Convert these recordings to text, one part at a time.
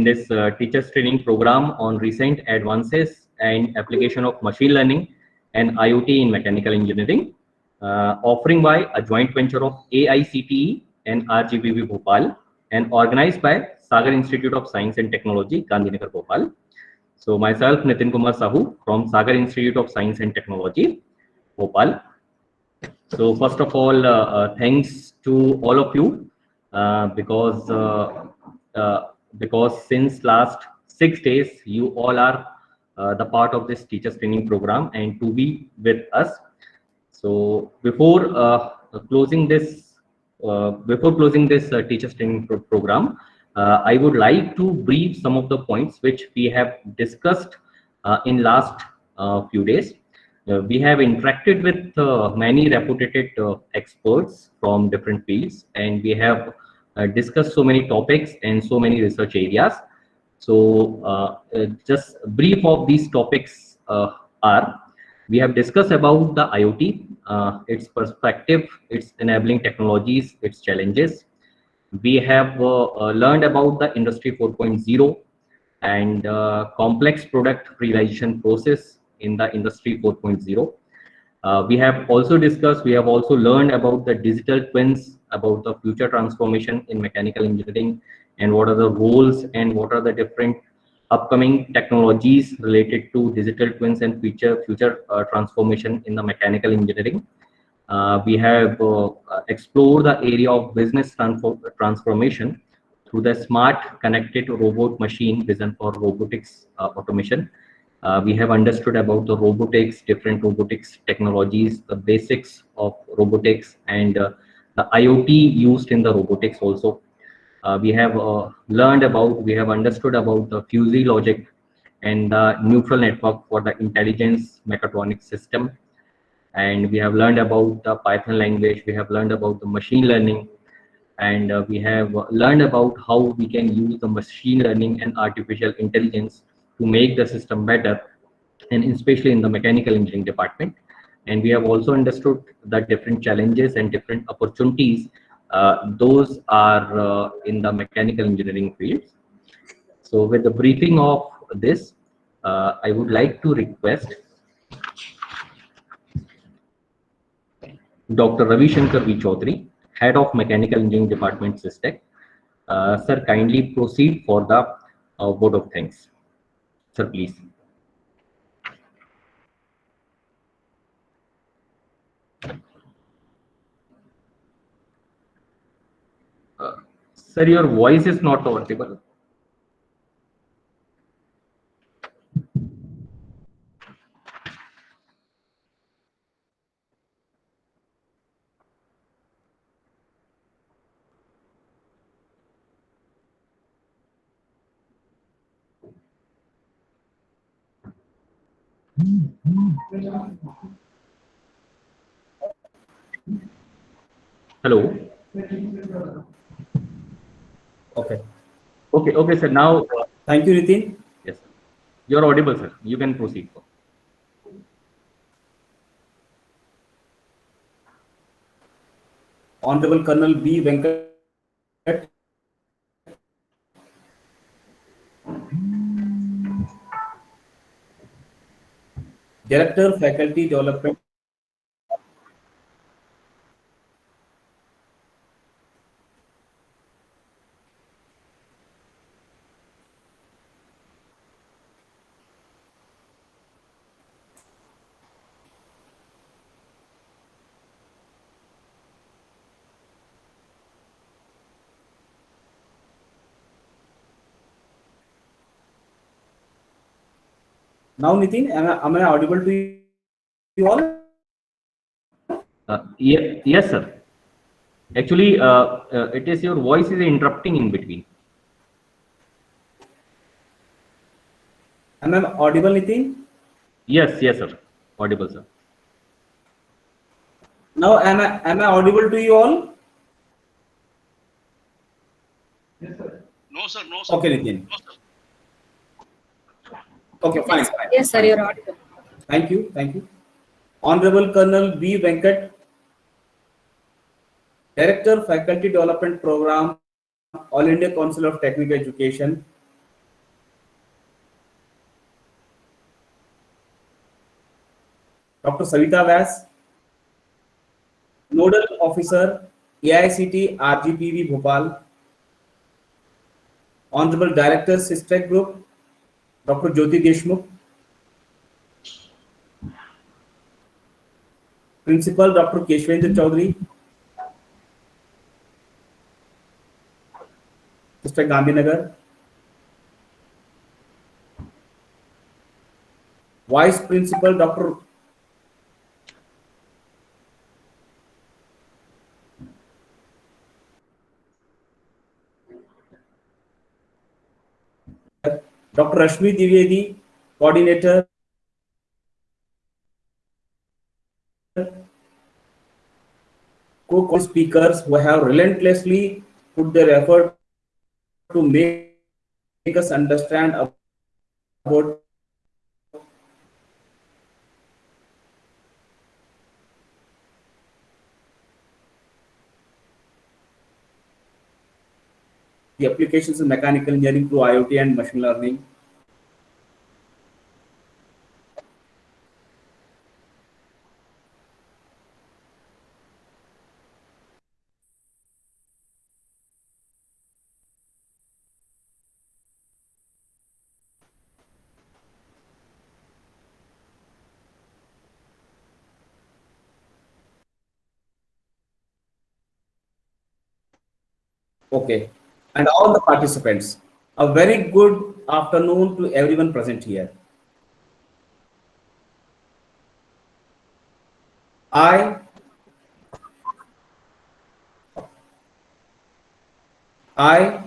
this teachers training program on recent advances and application of machine learning and IoT in mechanical engineering, offering by a joint venture of AICTE and RGVB Bhopal and organized by Sagar Institute of Science and Technology, Gandhinagar, Bhopal. So myself, Nitin Kumar Sahu from Sagar Institute of Science and Technology, Bhopal. So first of all, thanks to all of you because since last 6 days you all are the part of this teachers training program and to be with us. So closing this before closing this teachers training program, I would like to brief some of the points which we have discussed in last few days. We have interacted with many reputed experts from different fields, and we have discussed so many topics and so many research areas. So just brief of these topics are, we have discussed about the IoT, its perspective, its enabling technologies, its challenges. We have learned about the Industry 4.0 and complex product realization process in the Industry 4.0. We have also learned about the digital twins, about the future transformation in mechanical engineering, and what are the roles and what are the different upcoming technologies related to digital twins and future transformation in the mechanical engineering. We have explored the area of business transformation through the smart connected robot machine vision for robotics automation. We have understood about the robotics, different robotics technologies, the basics of robotics, and the IoT used in the robotics also. We have understood about the fuzzy logic and the neutral network for the intelligence mechatronics system. And we have learned about the Python language, we have learned about the machine learning, and we have learned about how we can use the machine learning and artificial intelligence to make the system better, and especially in the mechanical engineering department. And we have also understood the different challenges and different opportunities those are in the mechanical engineering fields. So with the briefing of this, I would like to request Dr. Ravi Shankar V. Chaudhary, Head of Mechanical Engineering Department, SysTech. Sir, kindly proceed for the vote of thanks. Sir, please. Sir, your voice is not audible. Hello. Okay. Okay, sir. Now, thank you, Nitin. Yes, sir. You're audible, sir. You can proceed. Honorable Colonel B. Venkat, Director, Faculty Development. Now, Nitin, am I audible to you all? Yes, sir. Actually, it is your voice is interrupting in between. Am I audible, Nitin? Yes, sir. Audible, sir. Now, am I audible to you all? Yes, sir. No, sir. Okay, Nitin. No, sir. Okay, fine. Yes, sir, you're audible. Thank you. Honorable Colonel B. Venkat, Director, Faculty Development Program, All India Council of Technical Education, Dr. Savita Vyas, Nodal Officer, AICT RGPV Bhopal, Honorable Director, Systech Group, Dr. Jyoti Deshmukh, Principal, Dr. Keshwendra Chaudhary, Systech Gandhinagar, Vice Principal, Dr. Rashmi Divedi, Coordinator, co-speakers who have relentlessly put their effort to make us understand about the applications in mechanical engineering through IoT and machine learning. Okay, and all the participants. A very good afternoon to everyone present here. I, I,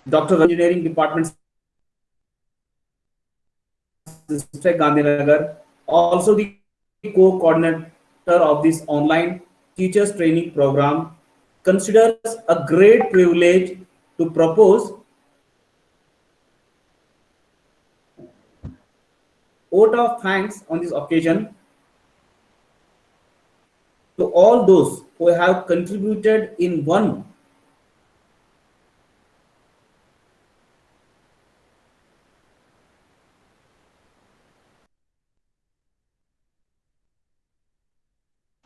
Dr. Engineering Department, District Gandhinagar, also the co-coordinator of this online teachers training program, considers a great privilege to propose vote of thanks on this occasion to all those who have contributed in one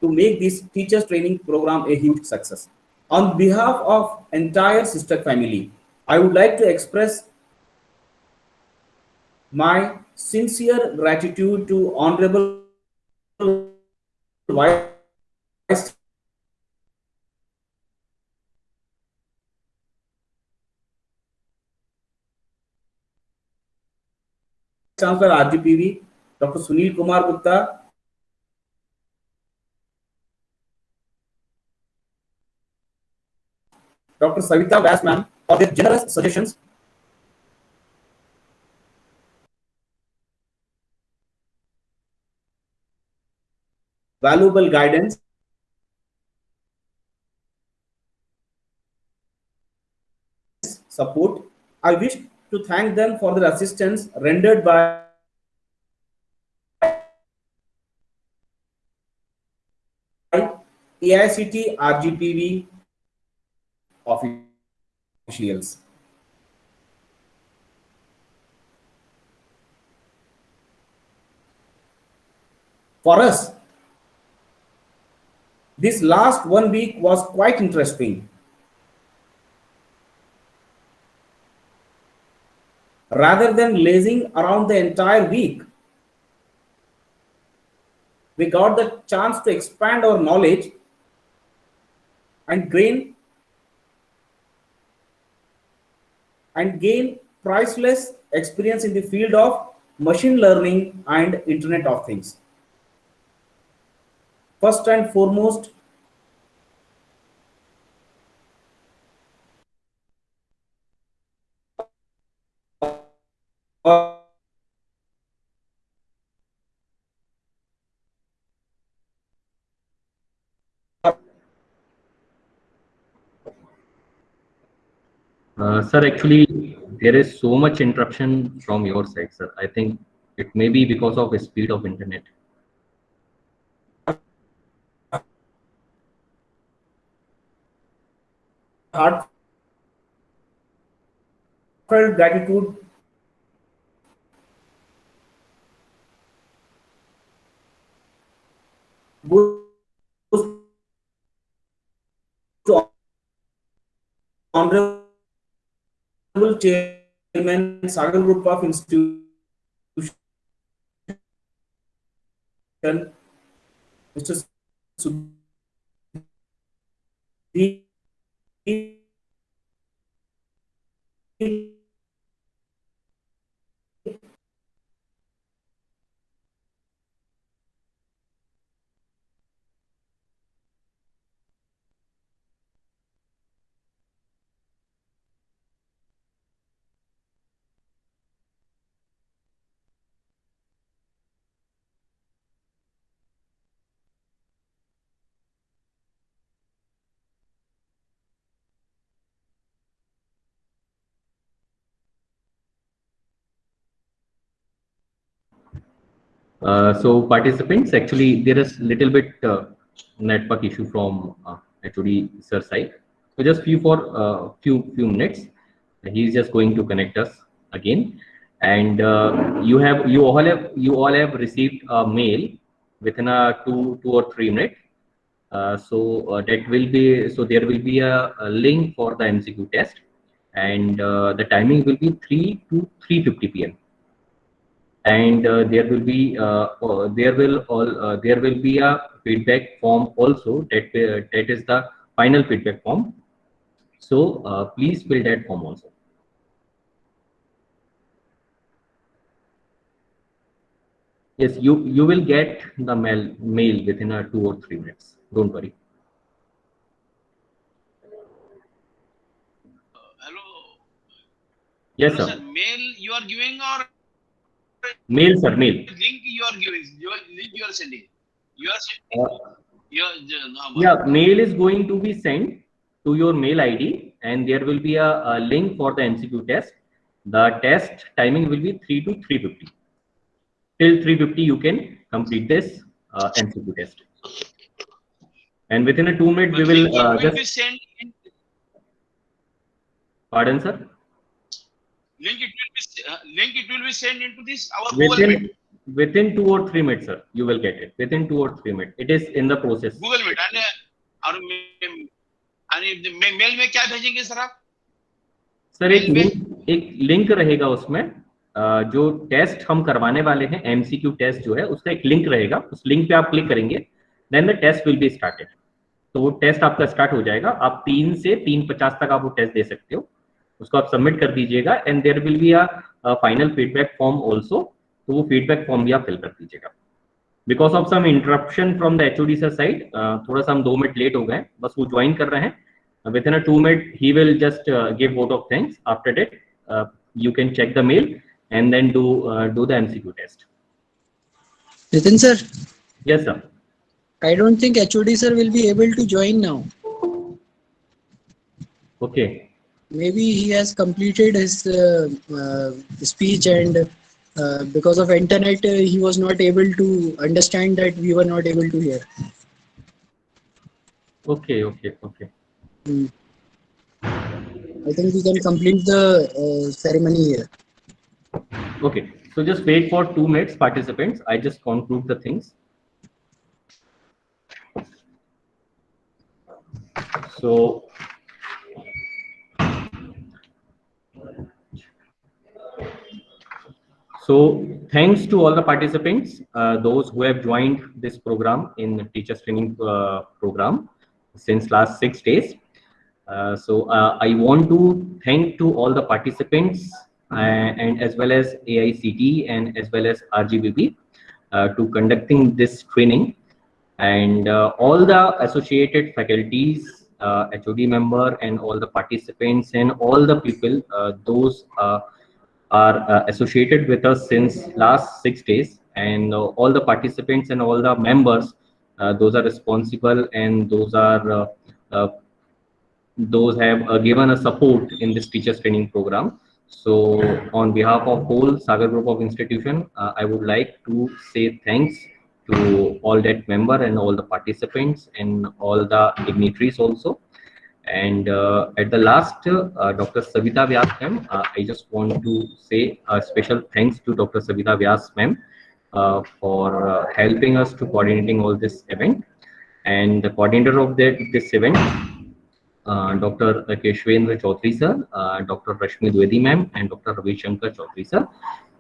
to make this teachers training program a huge success. On behalf of entire sister family, I would like to express my sincere gratitude to Honorable Vice Chancellor RGPV, Dr. Sunil Kumar Gupta, Dr. Savita Vyas ma'am, for their generous suggestions, valuable guidance, support. I wish to thank them for their assistance rendered by AICT RGPV officials. For us, this last 1 week was quite interesting. Rather than lazing around the entire week, we got the chance to expand our knowledge and gain priceless experience in the field of machine learning and Internet of Things. First and foremost, Sir, actually, there is so much interruption from your side, sir. I think it may be because of the speed of internet. heartfelt gratitude goes to Honorable Chairman, Sagar Group of Institution, Mr. Sudhir So participants, actually there is little bit network issue from HOD sir side. So just few minutes. He is just going to connect us again, and you all have received a mail within a two or 3 minutes. That will be, so there will be a link for the MCQ test, and the timing will be 3 to 3:50 p.m. And there will be a feedback form also, that is the final feedback form. So please fill that form also. Yes, you will get the mail within a 2 or 3 minutes. Don't worry. Hello. Yes, Hello, sir. Mail you are giving or Mail, sir. Mail. link you are giving? Link you are sending. You are sending. Yeah, mail is going to be sent to your mail ID, and there will be a link for the MCQ test. The test timing will be 3 to 3:50. Till 3:50 you can complete this MCQ test. And within a 2 minute we will just be sent in, pardon, sir. Link it will be sent into this our Google Meet. Within 2 or 3 minutes, sir. You will get it within 2 or 3 minutes. It is in the process. Google Meet and mail में क्या भेजेंगे sir आप? Sir एक link रहेगा उसमें, जो test हम करवाने वाले हैं, MCQ टेस्ट जो है उसका एक लिंक रहेगा. उस लिंक पे आप क्लिक करेंगे, then the test will be started. तो वो टेस्ट आपका स्टार्ट हो जाएगा. आप 3 से 3:50 तक आप वो टेस्ट दे सकते हो. उसको आप सबमिट कर दीजिएगा, and there will be a final feedback form also. तो वो फीडबैक फॉर्म भी आप फिल कर दीजिएगा. Because of some interruption from the HOD sir side, थोड़ा सा हम 2 मिनट लेट हो गए. बस वो ज्वाइन कर रहे हैं. Within a 2 minute he will just give vote of thanks. After that you can check the mail and then do the MCQ test. Nitin sir. Yes, sir. I don't think HOD sir will be able to join now. Okay. Maybe he has completed his speech, and because of internet he was not able to understand that we were not able to hear. Okay. I think we can complete the ceremony here. Okay. So just wait for 2 minutes, participants. I just conclude the things. So thanks to all the participants, those who have joined this program in the teachers training program since last 6 days. I want to thank to all the participants and as well as AICT and as well as RGBB to conducting this training, and all the associated faculties, HOD member, and all the participants and all the people those are associated with us since last 6 days, and all the participants and all the members, those are responsible, and those have given us support in this teachers training program. So on behalf of whole Sagar Group of Institution, I would like to say thanks to all that member and all the participants and all the dignitaries also. And at the last, Dr. Savita Vyas ma'am, I just want to say a special thanks to Dr. Savita Vyas ma'am for helping us to coordinating all this event. And the coordinator of this event, Dr. Keshwendra Chaudhary sir, Dr. Rashmi Dwivedi ma'am, and Dr. Ravi Shankar Chaudhary sir.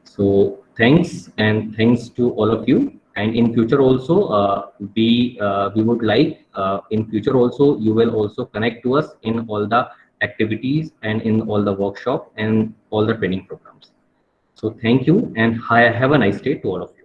So thanks, and thanks to all of you. And in future also, we would like in future also you will also connect to us in all the activities and in all the workshop and all the training programs. So thank you, and have a nice day to all of you.